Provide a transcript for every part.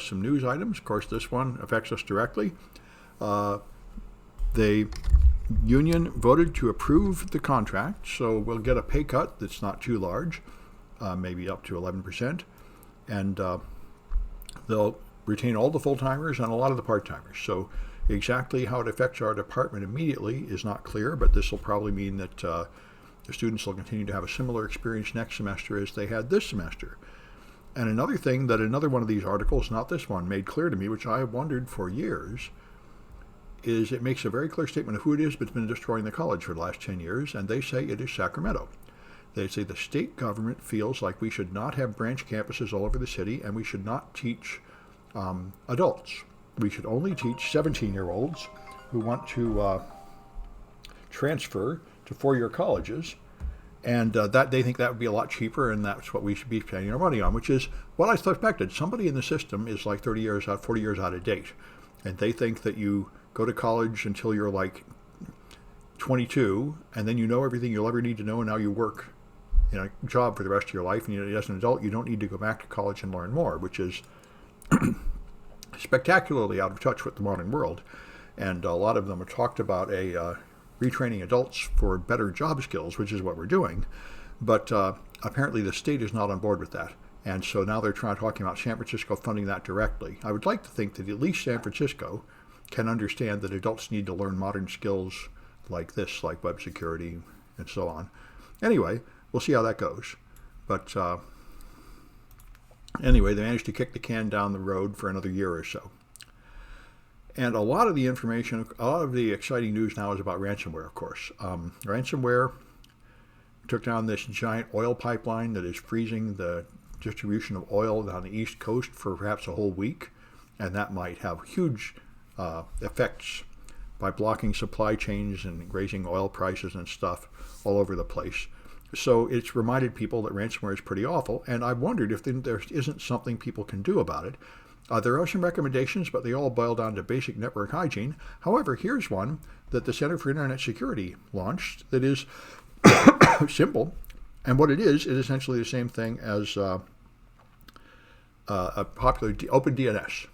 some news items. Of course, this one affects us directly. The union voted to approve the contract, so we'll get a pay cut that's not too large, maybe up to 11%, and they'll retain all the full-timers and a lot of the part-timers. So exactly how it affects our department immediately is not clear, but this will probably mean that the students will continue to have a similar experience next semester as they had this semester. And another thing that another one of these articles, not this one, made clear to me, which I have wondered for years, is it makes a very clear statement of who it is that's been destroying the college for the last 10 years, and they say it is Sacramento. They say the state government feels like we should not have branch campuses all over the city, and we should not teach adults. We should only teach 17-year-olds who want to transfer to four-year colleges, and that they think that would be a lot cheaper, and that's what we should be spending our money on, which is what I suspected. Somebody in the system is like 40 years out of date, and they think that you go to college until you're like 22, and then you know everything you'll ever need to know, and now you work in a job for the rest of your life, and as an adult, you don't need to go back to college and learn more, which is spectacularly out of touch with the modern world. And a lot of them have talked about retraining adults for better job skills, which is what we're doing. But apparently the state is not on board with that. And so now they're talking about San Francisco funding that directly. I would like to think that at least San Francisco can understand that adults need to learn modern skills like this, like web security and so on. Anyway, we'll see how that goes. But anyway, they managed to kick the can down the road for another year or so. And a lot of the information, a lot of the exciting news now is about ransomware, of course. Ransomware took down this giant oil pipeline that is freezing the distribution of oil on the East Coast for perhaps a whole week. And that might have huge effects by blocking supply chains and raising oil prices and stuff all over the place. So it's reminded people that ransomware is pretty awful, and I've wondered if there isn't something people can do about it. There are some recommendations, but they all boil down to basic network hygiene. However, here's one that the Center for Internet Security launched that is simple, and what it is essentially the same thing as a popular OpenDNS.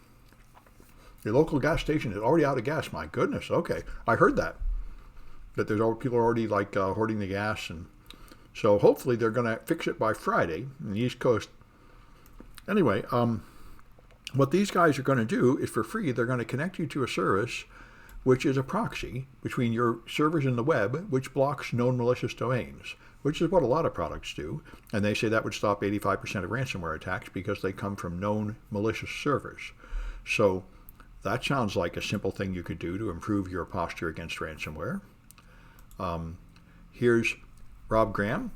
Your local gas station is already out of gas. My goodness, okay. I heard that there's people are already hoarding the gas, and so hopefully they're going to fix it by Friday in the East Coast. Anyway, what these guys are going to do is for free, they're going to connect you to a service which is a proxy between your servers in the web, which blocks known malicious domains, which is what a lot of products do. And they say that would stop 85% of ransomware attacks because they come from known malicious servers. So that sounds like a simple thing you could do to improve your posture against ransomware. Here's Rob Graham,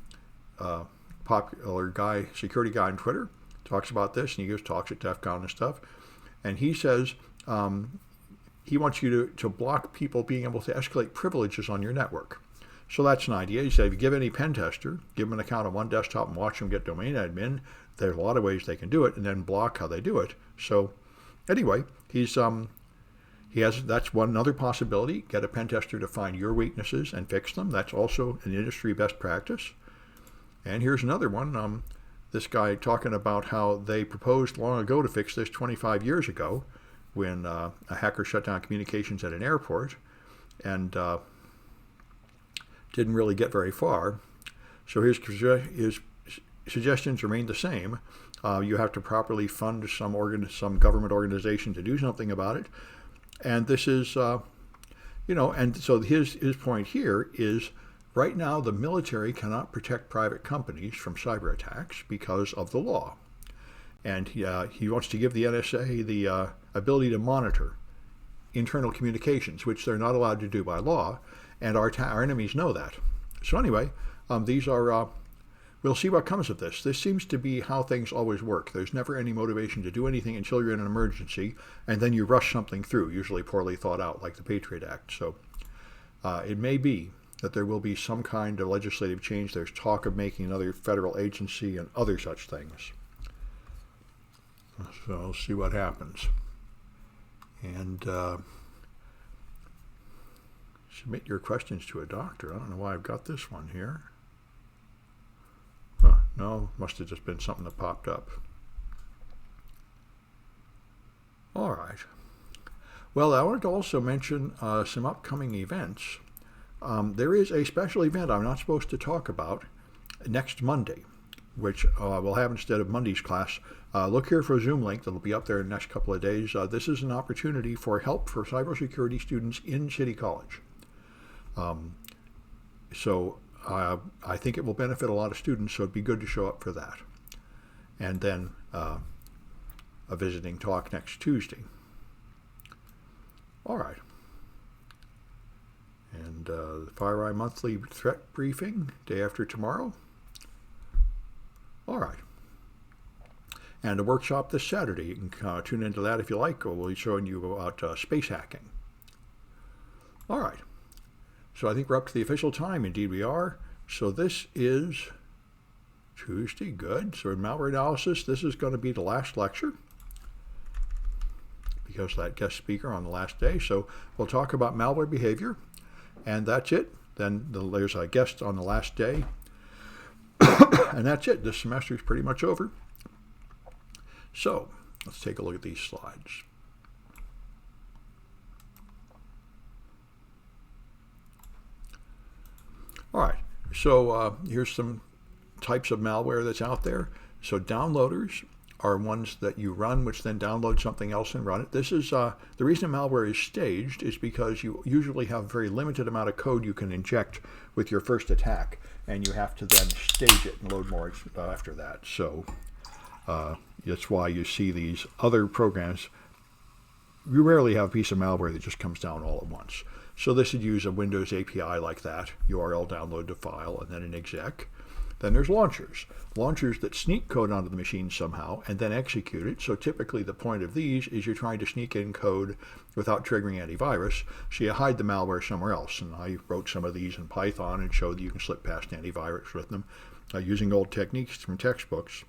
popular guy, security guy on Twitter, talks about this, and he just talks at DEF CON and stuff. And he says he wants you to block people being able to escalate privileges on your network. So that's an idea. He said if you give any pen tester, give them an account on one desktop and watch them get domain admin, there's a lot of ways they can do it, and then block how they do it. So anyway, that's another possibility. Get a pen tester to find your weaknesses and fix them. That's also an industry best practice. And here's another one. This guy talking about how they proposed long ago to fix this 25 years ago when a hacker shut down communications at an airport and didn't really get very far. So his suggestions remain the same. You have to properly fund some government organization to do something about it. And this is, and so his point here is right now the military cannot protect private companies from cyber attacks because of the law. And he wants to give the NSA the ability to monitor internal communications, which they're not allowed to do by law. And our enemies know that. So anyway, these are... We'll see what comes of this. This seems to be how things always work. There's never any motivation to do anything until you're in an emergency, and then you rush something through, usually poorly thought out, like the Patriot Act. So it may be that there will be some kind of legislative change. There's talk of making another federal agency and other such things. So we'll see what happens. And submit your questions to a doctor. I don't know why I've got this one here. No, must have just been something that popped up. All right. Well, I wanted to also mention some upcoming events. There is a special event I'm not supposed to talk about next Monday, which we'll have instead of Monday's class. Look here for a Zoom link that'll be up there in the next couple of days. This is an opportunity for help for cybersecurity students in City College. So I think it will benefit a lot of students, so it'd be good to show up for that. And then a visiting talk next Tuesday. All right. And the FireEye Monthly Threat Briefing, day after tomorrow. All right. And a workshop this Saturday. You can tune into that if you like. We'll be showing you about space hacking. All right. So I think we're up to the official time. Indeed we are. So this is Tuesday. Good. So in Malware Analysis, this is going to be the last lecture, because of that guest speaker on the last day. So we'll talk about malware behavior, and that's it. Then there's a guest on the last day, and that's it. This semester is pretty much over. So let's take a look at these slides. All right, so here's some types of malware that's out there. So downloaders are ones that you run, which then download something else and run it. This is the reason malware is staged is because you usually have a very limited amount of code you can inject with your first attack, and you have to then stage it and load more after that. So that's why you see these other programs. You rarely have a piece of malware that just comes down all at once. So this would use a Windows API like that, URL download to file, and then an exec. Then there's launchers. Launchers that sneak code onto the machine somehow and then execute it. So typically the point of these is you're trying to sneak in code without triggering antivirus. So you hide the malware somewhere else. And I wrote some of these in Python and showed that you can slip past antivirus with them using old techniques from textbooks.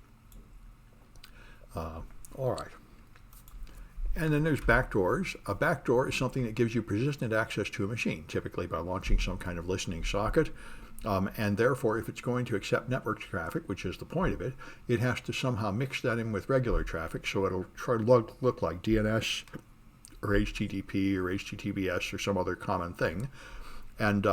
All right. And then there's backdoors. A backdoor is something that gives you persistent access to a machine, typically by launching some kind of listening socket. And therefore, if it's going to accept network traffic, which is the point of it, it has to somehow mix that in with regular traffic, so it'll try to look like DNS or HTTP or HTTPS or some other common thing. And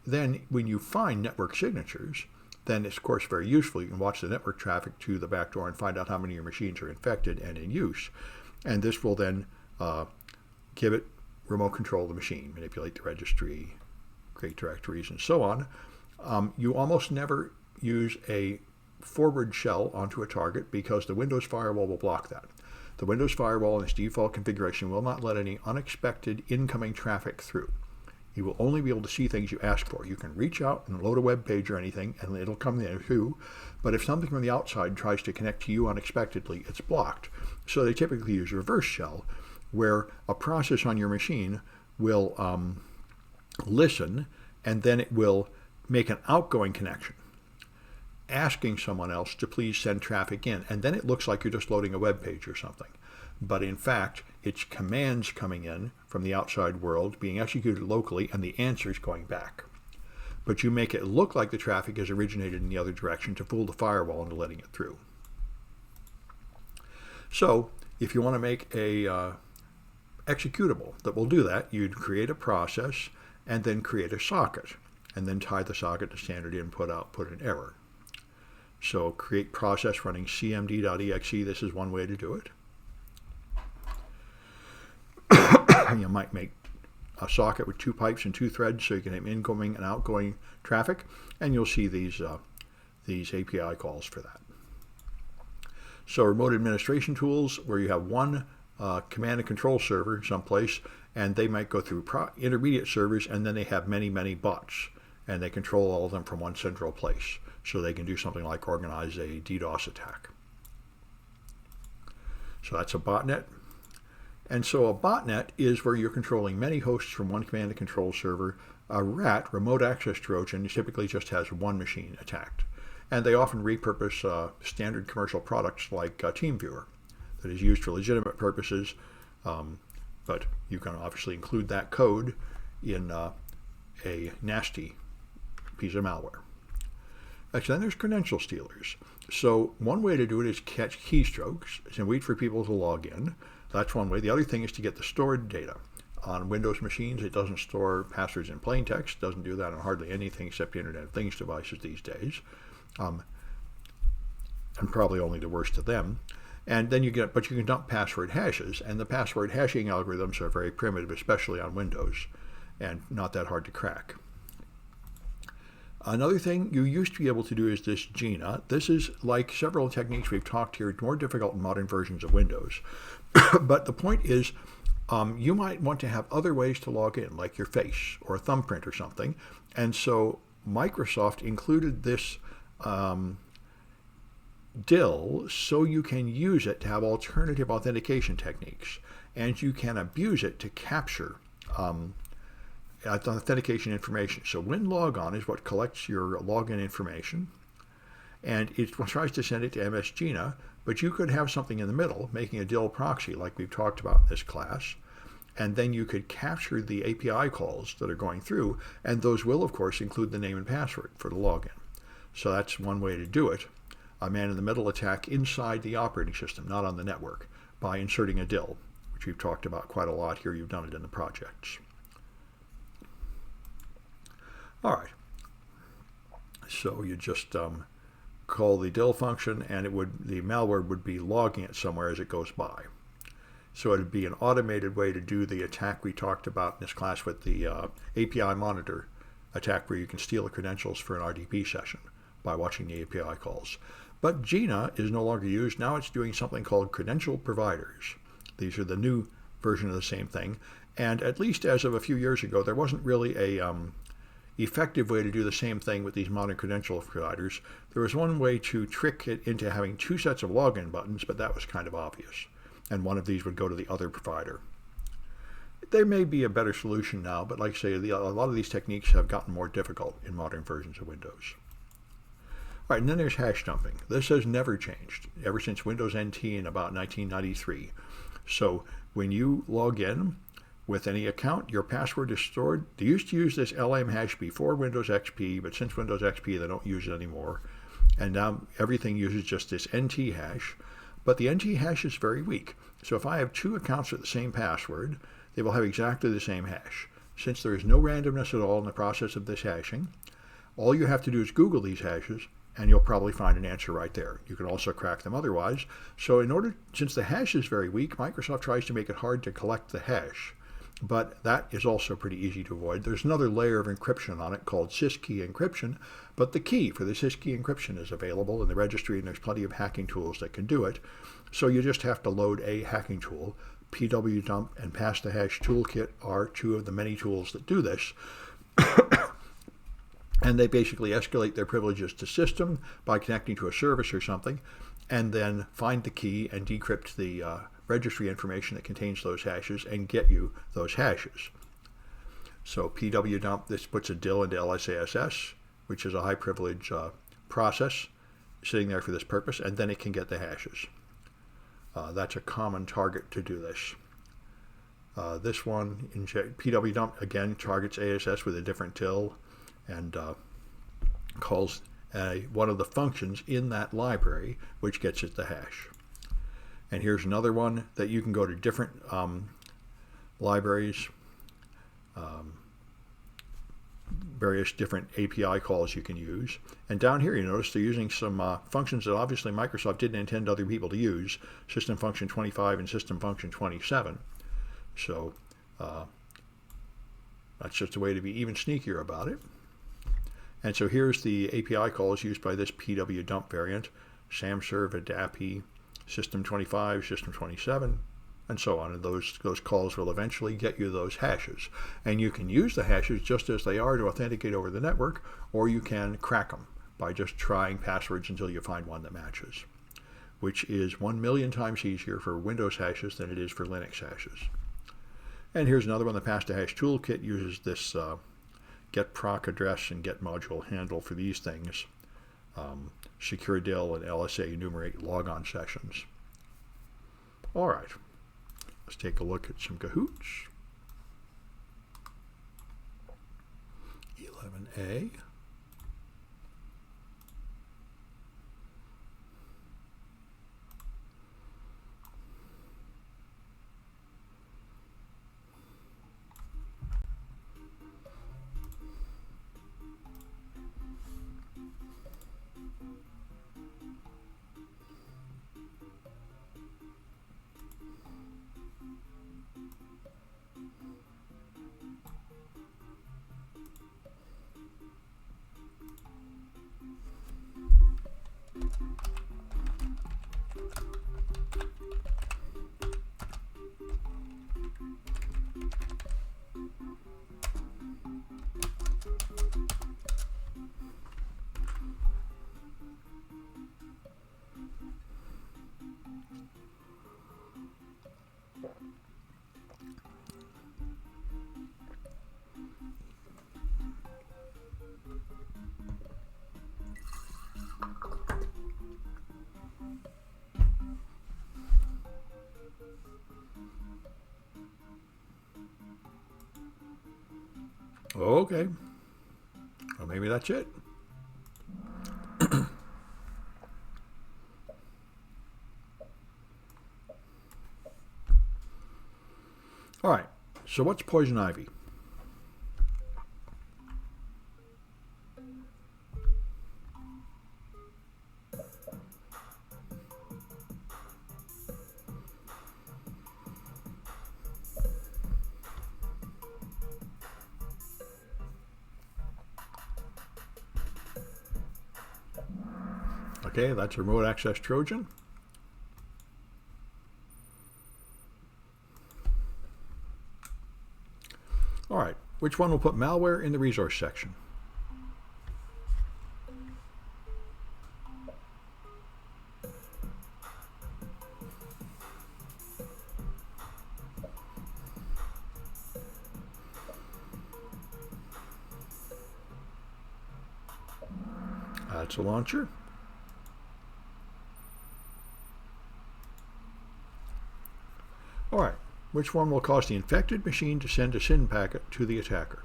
then when you find network signatures, then it's, of course, very useful. You can watch the network traffic to the backdoor and find out how many of your machines are infected and in use. And this will then give it remote control of the machine, manipulate the registry, create directories, and so on. You almost never use a forward shell onto a target because the Windows firewall will block that. The Windows firewall in its default configuration will not let any unexpected incoming traffic through. You will only be able to see things you ask for. You can reach out and load a web page or anything, and it'll come there too. But if something from the outside tries to connect to you unexpectedly, it's blocked. So they typically use reverse shell, where a process on your machine will listen, and then it will make an outgoing connection, asking someone else to please send traffic in. And then it looks like you're just loading a web page or something. But in fact, it's commands coming in from the outside world, being executed locally, and the answers going back. But you make it look like the traffic has originated in the other direction to fool the firewall into letting it through. So if you want to make a executable that will do that, you'd create a process and then create a socket, and then tie the socket to standard input, output, and error. So create process running cmd.exe. This is one way to do it. You might make a socket with 2 pipes and 2 threads so you can have incoming and outgoing traffic, and you'll see these API calls for that. So remote administration tools, where you have one command and control server someplace, and they might go through intermediate servers, and then they have many, many bots, and they control all of them from one central place. So they can do something like organize a DDoS attack. So that's a botnet. And so a botnet is where you're controlling many hosts from one command and control server. A RAT, remote access Trojan, typically just has one machine attacked. And they often repurpose standard commercial products like TeamViewer that is used for legitimate purposes, but you can obviously include that code in a nasty piece of malware. Actually, then there's credential stealers. So one way to do it is catch keystrokes and wait for people to log in. That's one way. The other thing is to get the stored data. On Windows machines, it doesn't store passwords in plain text. It doesn't do that on hardly anything except the Internet of Things devices these days, and probably only the worst of them. And then you can dump password hashes, and the password hashing algorithms are very primitive, especially on Windows, and not that hard to crack. Another thing you used to be able to do is this GINA. This is, like several techniques we've talked here, more difficult in modern versions of Windows. But the point is, you might want to have other ways to log in, like your face or a thumbprint or something. And so Microsoft included this DIL so you can use it to have alternative authentication techniques. And you can abuse it to capture authentication information. So WinLogon is what collects your login information, and it tries to send it to MS-GINA, but you could have something in the middle, making a DIL proxy like we've talked about in this class, and then you could capture the API calls that are going through, and those will, of course, include the name and password for the login. So that's one way to do it. A man-in-the-middle attack inside the operating system, not on the network, by inserting a DIL, which we've talked about quite a lot here. You've done it in the projects. All right, so you just call the DIL function, and the malware would be logging it somewhere as it goes by. So it would be an automated way to do the attack we talked about in this class with the API monitor attack, where you can steal the credentials for an RDP session by watching the API calls. But GINA is no longer used. Now it's doing something called credential providers. These are the new version of the same thing. And at least as of a few years ago, there wasn't really a effective way to do the same thing with these modern credential providers. There was one way to trick it into having two sets of login buttons, but that was kind of obvious. And one of these would go to the other provider. There may be a better solution now, but like I say, a lot of these techniques have gotten more difficult in modern versions of Windows. All right, and then there's hash dumping. This has never changed, ever since Windows NT in about 1993. So when you log in with any account, your password is stored. They used to use this LM hash before Windows XP, but since Windows XP, they don't use it anymore. And now everything uses just this NT hash. But the NT hash is very weak. So if I have two accounts with the same password, they will have exactly the same hash. Since there is no randomness at all in the process of this hashing, all you have to do is Google these hashes, and you'll probably find an answer right there. You can also crack them otherwise. So since the hash is very weak, Microsoft tries to make it hard to collect the hash. But that is also pretty easy to avoid. There's another layer of encryption on it called Syskey Encryption, but the key for the Syskey Encryption is available in the registry, and there's plenty of hacking tools that can do it. So you just have to load a hacking tool. PWDump and Pass the Hash Toolkit are two of the many tools that do this. And they basically escalate their privileges to system by connecting to a service or something, and then find the key and decrypt the registry information that contains those hashes and get you those hashes. So PWDump, this puts a DIL into LSASS, which is a high privilege process sitting there for this purpose, and then it can get the hashes. That's a common target to do this. This one, PWDump, again, targets ASS with a different DIL and calls one of the functions in that library, which gets it the hash. And here's another one that you can go to different libraries, various different API calls you can use. And down here, you notice they're using some functions that obviously Microsoft didn't intend other people to use, System Function 25 and System Function 27. So that's just a way to be even sneakier about it. And so here's the API calls used by this PWDump variant, samserv, adapi, System 25, System 27, and so on. And those calls will eventually get you those hashes. And you can use the hashes just as they are to authenticate over the network, or you can crack them by just trying passwords until you find one that matches, which is 1 million times easier for Windows hashes than it is for Linux hashes. And here's another one. The Pass the Hash Toolkit uses this get proc address and get module handle for these things. Secure DIL and LSA enumerate logon sessions. All right, let's take a look at some Cahoots. 11A. Okay. Well, maybe that's it. All right. So what's poison ivy? Okay, that's a remote access Trojan. All right, which one will put malware in the resource section? That's a launcher. All right, which one will cause the infected machine to send a SYN packet to the attacker?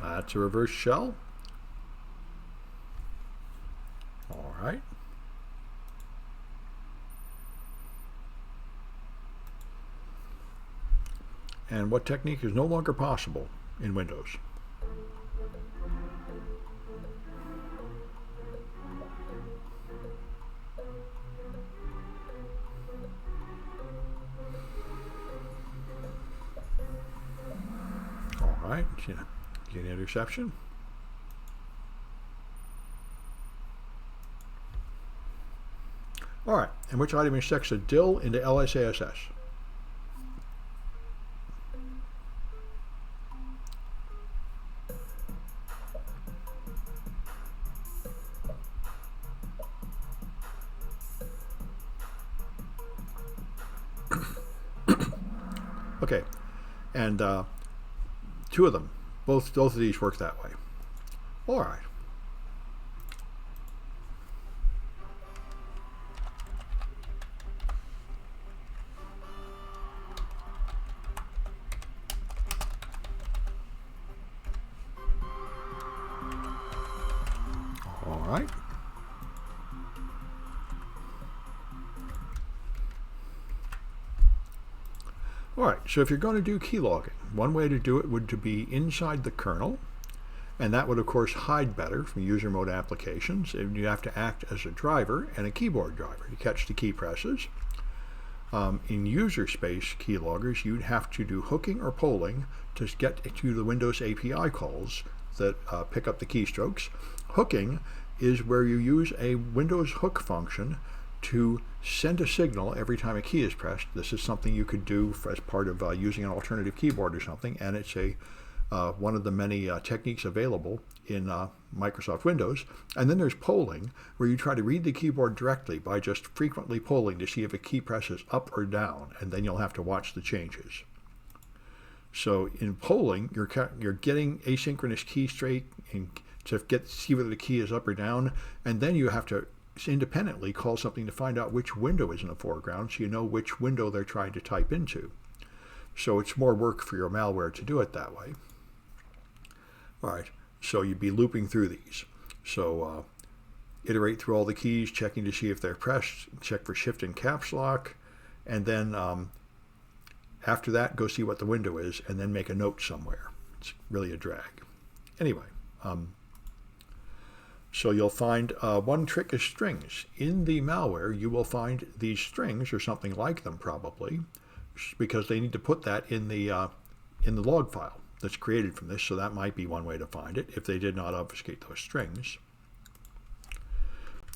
That's a reverse shell. All right. And what technique is no longer possible in Windows? All right, get interception. All right, and which item injects a DIL into LSASS? Okay, and two of them, both of these work that way. All right. All right. All right, so if you're going to do keylogging, one way to do it would be inside the kernel, and that would of course hide better from user mode applications. And you have to act as a driver and a keyboard driver to catch the key presses. In user space keyloggers, you'd have to do hooking or polling to get to the Windows API calls that pick up the keystrokes. Hooking is where you use a Windows hook function to send a signal every time a key is pressed. This is something you could do as part of using an alternative keyboard or something, and it's one of the many techniques available in Microsoft Windows. And then there's polling, where you try to read the keyboard directly by just frequently polling to see if a key presses up or down, and then you'll have to watch the changes. So in polling, you're getting asynchronous key straight and to see whether the key is up or down, and then you have to independently call something to find out which window is in the foreground, so you know which window they're trying to type into. So it's more work for your malware to do it that way. All right, so you'd be looping through these. So iterate through all the keys, checking to see if they're pressed, check for shift and caps lock, and then after that, go see what the window is, and then make a note somewhere. It's really a drag. Anyway, so you'll find one trick is strings. In the malware, you will find these strings, or something like them probably, because they need to put that in the log file that's created from this, so that might be one way to find it if they did not obfuscate those strings.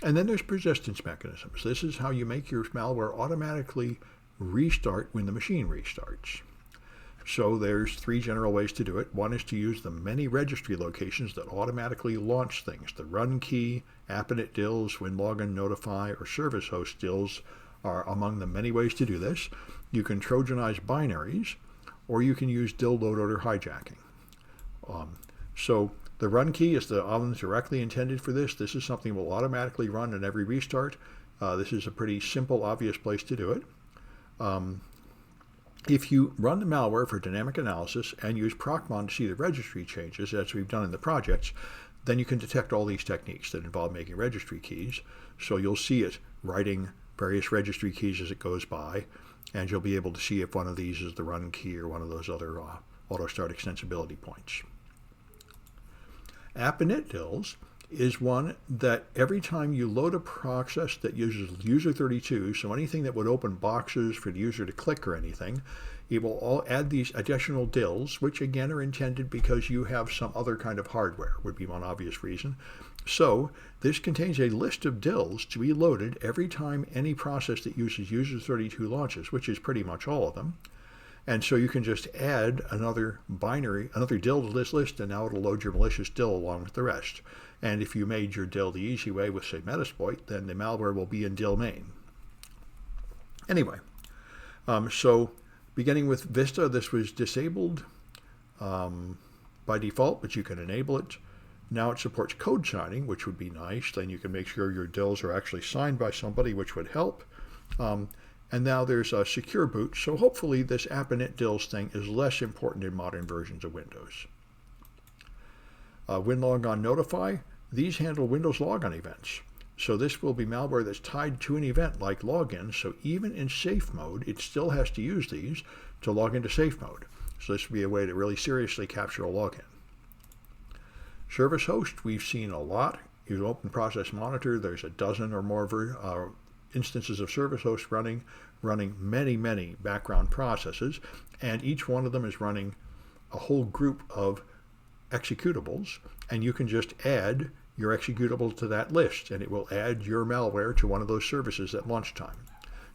And then there's persistence mechanisms. This is how you make your malware automatically restart when the machine restarts. So there's three general ways to do it. One is to use the many registry locations that automatically launch things. The run key, appinit DILs, winlogin, notify, or service host DILs are among the many ways to do this. You can Trojanize binaries, or you can use DIL load order hijacking. So the run key is the one directly intended for this. This is something that will automatically run at every restart. This is a pretty simple, obvious place to do it. If you run the malware for dynamic analysis and use Procmon to see the registry changes, as we've done in the projects, then you can detect all these techniques that involve making registry keys. So you'll see it writing various registry keys as it goes by, and you'll be able to see if one of these is the run key or one of those other auto-start extensibility points. App init dills is one that every time you load a process that uses user32, so anything that would open boxes for the user to click or anything, it will all add these additional dills, which again are intended because you have some other kind of hardware, would be one obvious reason. So this contains a list of dills to be loaded every time any process that uses user32 launches, which is pretty much all of them. And so you can just add another dill to this list, and now it'll load your malicious dill along with the rest. And if you made your dill the easy way with, say, Metasploit, then the malware will be in dill main. Anyway, so beginning with Vista, this was disabled by default, but you can enable it. Now it supports code signing, which would be nice. Then you can make sure your dills are actually signed by somebody, which would help. And now there's a secure boot, so hopefully this app init dills thing is less important in modern versions of Windows. WinLog on Notify, these handle Windows logon events. So this will be malware that's tied to an event like login, so even in safe mode, it still has to use these to log into safe mode. So this would be a way to really seriously capture a login. Service host, we've seen a lot. You open Process Monitor, there's a dozen or more instances of service host running many background processes, and each one of them is running a whole group of executables, and you can just add your executable to that list, and it will add your malware to one of those services at lunchtime.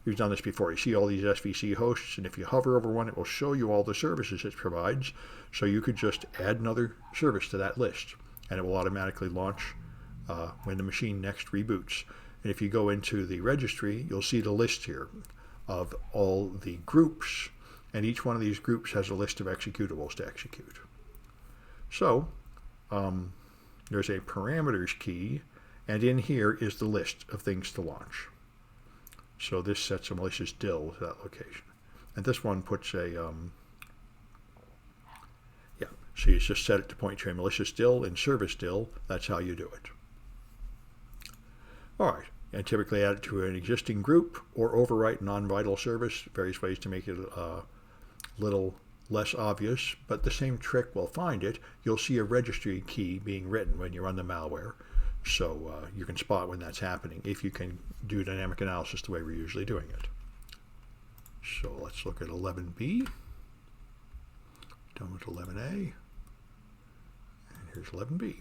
We've done this before. You see all these SVC hosts, and if you hover over one, it will show you all the services it provides, so you could just add another service to that list, and it will automatically launch when the machine next reboots. And if you go into the registry, you'll see the list here of all the groups, and each one of these groups has a list of executables to execute. So there's a parameters key, and in here is the list of things to launch. So this sets a malicious dill to that location. And this one puts a, so you just set it to point to a malicious dill and service dill. That's how you do it. All right, and typically add it to an existing group or overwrite non-vital service, various ways to make it a little less obvious, but the same trick will find it. You'll see a registry key being written when you run the malware, so you can spot when that's happening if you can do dynamic analysis the way we're usually doing it. So let's look at 11B, done with 11A, and here's 11B.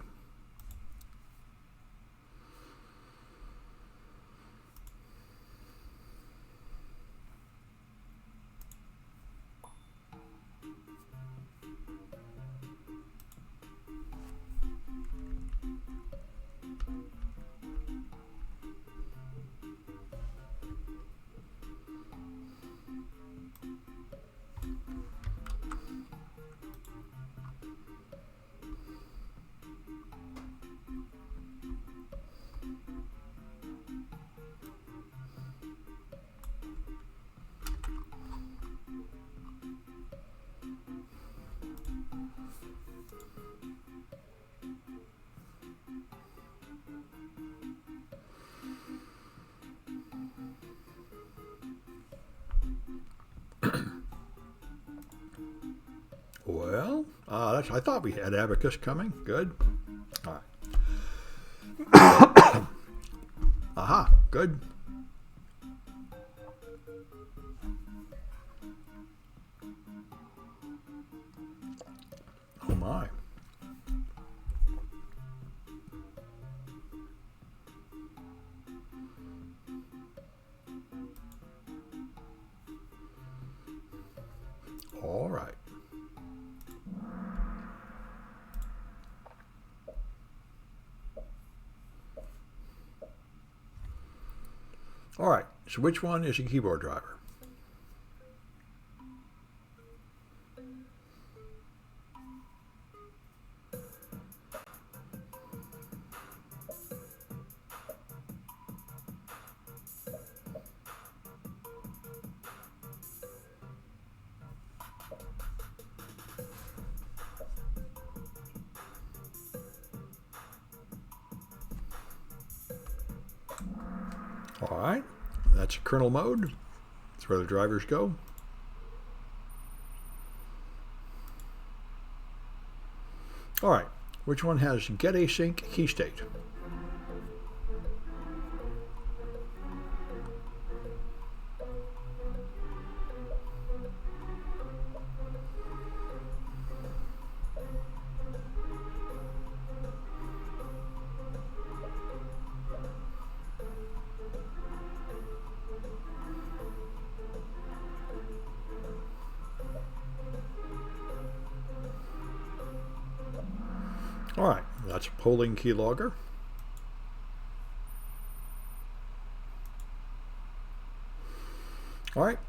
Well, I thought we had Abacus coming. Good. All right. Aha, good. Oh my. All right. All right, so which one is a keyboard driver? All right, that's kernel mode. That's where the drivers go. All right, which one has get async key state? All right, that's a polling keylogger. All right,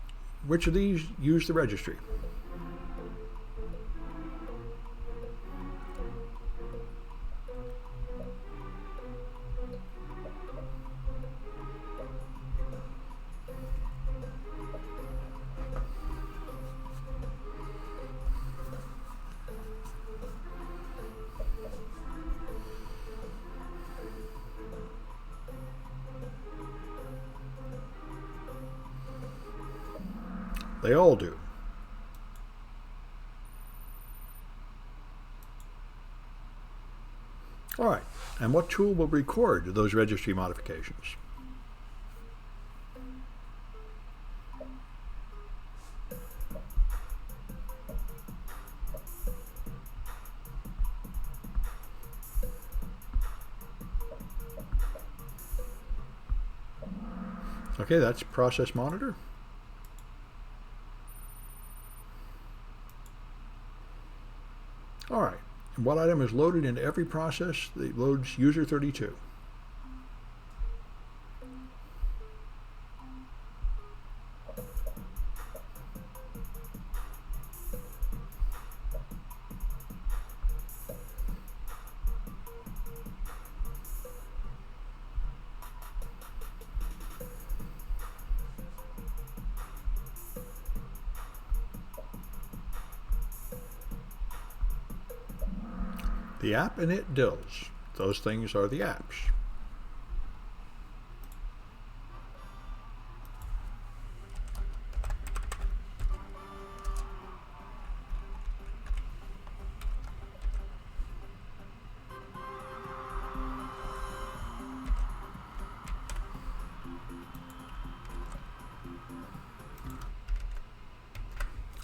which of these use the registry? They all do. All right, and what tool will record those registry modifications? Okay, that's process monitor. All right, and what item is loaded into every process that loads user 32? The app init dills. Those things are the apps.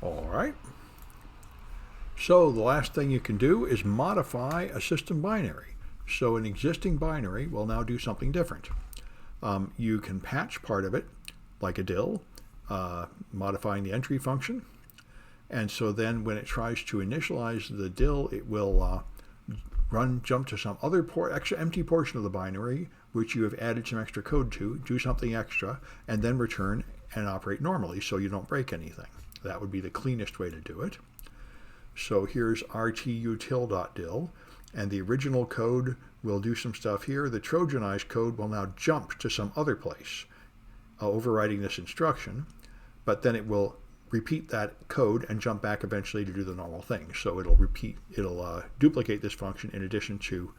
All right. So the last thing you can do is modify a system binary. So an existing binary will now do something different. You can patch part of it, like a dill, modifying the entry function. And so then when it tries to initialize the dill, it will jump to some other extra empty portion of the binary, which you have added some extra code to, do something extra, and then return and operate normally so you don't break anything. That would be the cleanest way to do it. So here's rtutil.dill, and the original code will do some stuff here. The Trojanized code will now jump to some other place, overriding this instruction, but then it will repeat that code and jump back eventually to do the normal thing. So it'll duplicate this function in addition to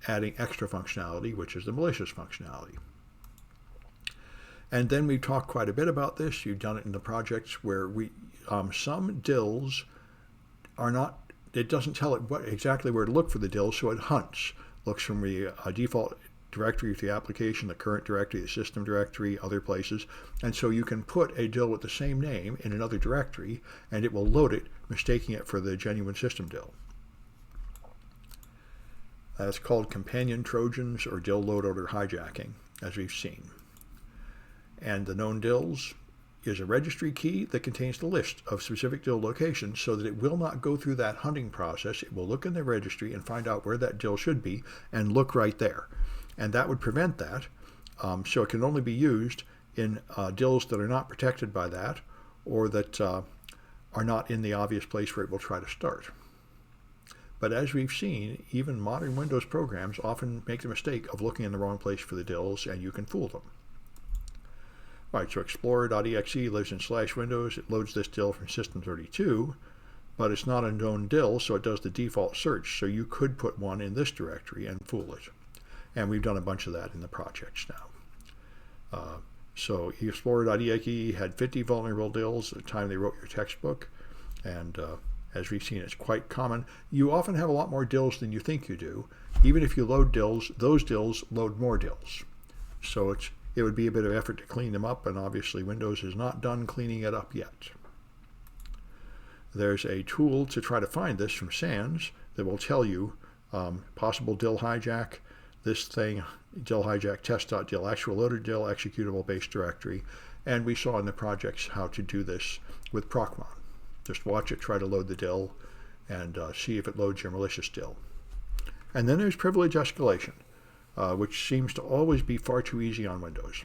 adding extra functionality, which is the malicious functionality. And then we talked quite a bit about this. You've done it in the projects where some dills are not, it doesn't tell it exactly where to look for the dill, so it hunts. Looks from the default directory of the application, the current directory, the system directory, other places. And so you can put a dill with the same name in another directory, and it will load it, mistaking it for the genuine system dill. That's called companion Trojans or dill load order hijacking, as we've seen. And the known dills is a registry key that contains the list of specific dill locations so that it will not go through that hunting process. It will look in the registry and find out where that dill should be and look right there. And that would prevent that. So it can only be used in dills that are not protected by that or that are not in the obvious place where it will try to start. But as we've seen, even modern Windows programs often make the mistake of looking in the wrong place for the dills, and you can fool them. All right, so explorer.exe lives in /Windows. It loads this dill from system32, but it's not a known dill, so it does the default search. So you could put one in this directory and fool it. And we've done a bunch of that in the projects So Explorer.exe had 50 vulnerable DILs at the time they wrote your textbook, and as we've seen, it's quite common. You often have a lot more DILs than you think you do. Even if you load DILs, those DILs load more DILs. So it would be a bit of effort to clean them up, and obviously Windows is not done cleaning it up yet. There's a tool to try to find this from SANS that will tell you possible DIL hijack, this thing, DIL hijack test.dil, actual loaded DIL, executable base directory, and we saw in the projects how to do this with Procmon. Just watch it try to load the DIL and see if it loads your malicious DIL. And then there's privilege escalation, which seems to always be far too easy on Windows.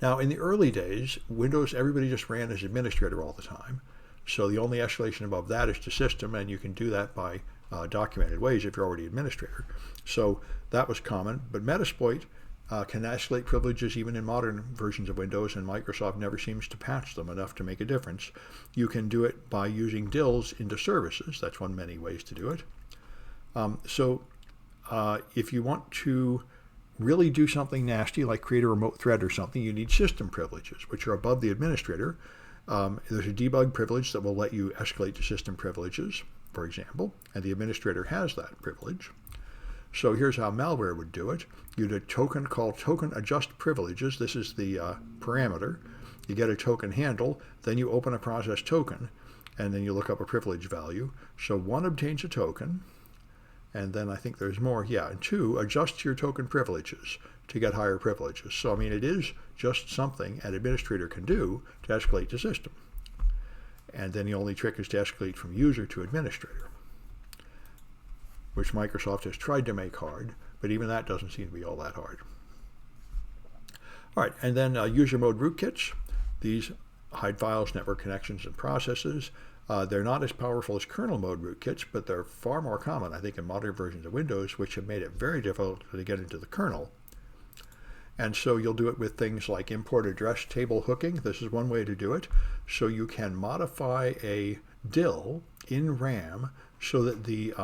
Now, in the early days, Windows, everybody just ran as administrator all the time. So the only escalation above that is to system, and you can do that by documented ways if you're already administrator. So that was common, but Metasploit can escalate privileges even in modern versions of Windows, and Microsoft never seems to patch them enough to make a difference. You can do it by using DILs into services. That's one of many ways to do it. If you want to really do something nasty, like create a remote thread or something, you need system privileges, which are above the administrator. There's a debug privilege that will let you escalate to system privileges, for example, and the administrator has that privilege. So here's how malware would do it. You'd a token called token adjust privileges. This is the parameter. You get a token handle, then you open a process token, and then you look up a privilege value. So 1 obtains a token, and then I think there's more. Yeah, and 2 adjusts your token privileges to get higher privileges. So I mean, it is just something an administrator can do to escalate to system. And then the only trick is to escalate from user to administrator, which Microsoft has tried to make hard, but even that doesn't seem to be all that hard. All right, and then user mode rootkits. These hide files, network connections, and processes. They're not as powerful as kernel mode rootkits, but they're far more common, I think, in modern versions of Windows, which have made it very difficult to get into the kernel. And so you'll do it with things like import address table hooking. This is one way to do it. So you can modify a DIL in RAM so that the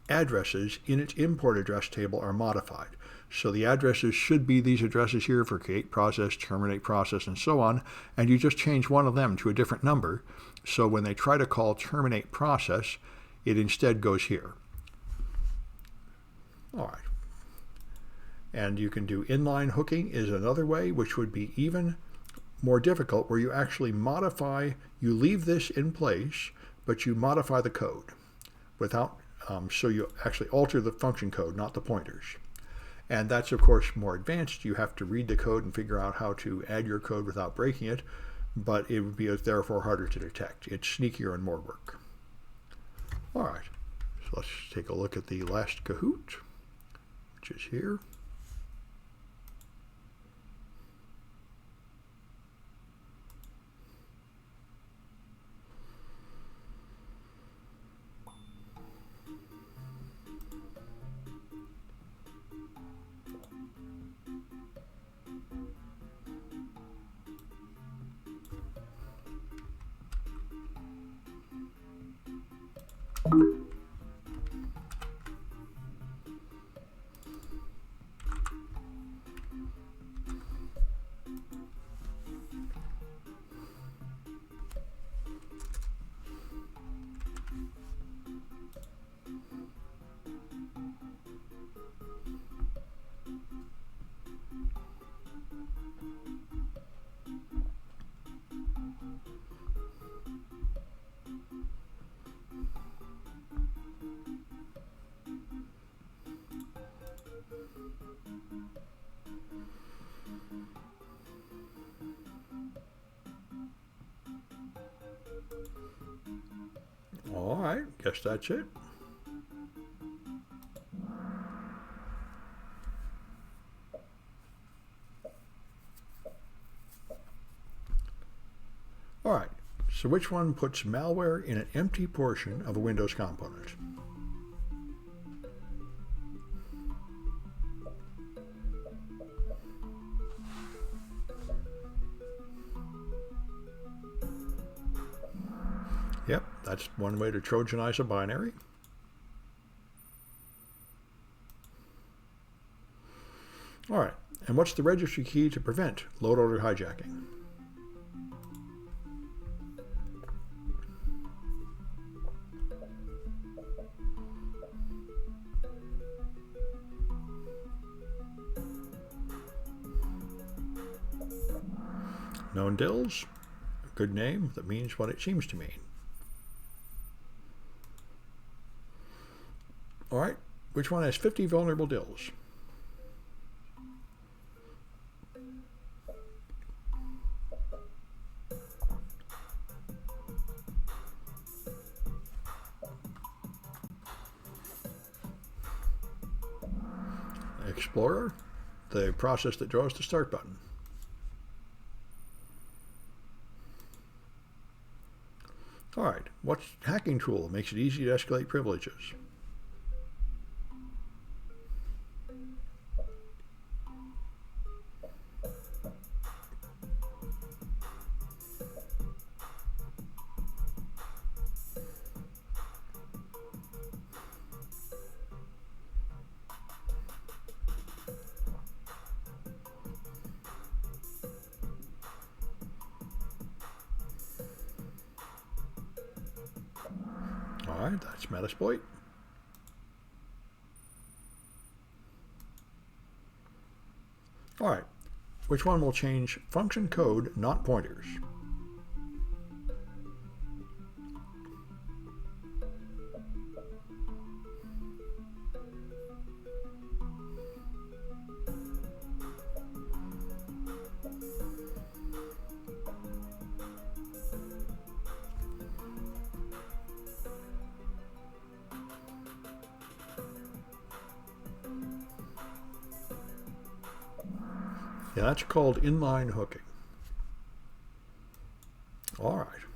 addresses in its import address table are modified. So the addresses should be these addresses here for create process, terminate process, and so on. And you just change one of them to a different number. So when they try to call terminate process, it instead goes here. All right. And you can do inline hooking is another way, which would be even more difficult, where you actually modify, you leave this in place, but you modify the code without, so you actually alter the function code, not the pointers. And that's, of course, more advanced. You have to read the code and figure out how to add your code without breaking it, but it would be therefore harder to detect. It's sneakier and more work. All right, so let's take a look at the last Kahoot, which is here. All right, guess that's it. All right, so which one puts malware in an empty portion of a Windows component? Yep, that's one way to Trojanize a binary. All right, And what's the registry key to prevent load order hijacking? Known dills, a good name that means what it seems to mean. All right, which one has 50 vulnerable dills? Explorer, the process that draws the start button. All right, what hacking tool makes it easy to escalate privileges? All right, that's Metasploit. All right, which one will change function code, not pointers? Yeah, that's called inline hooking. All right.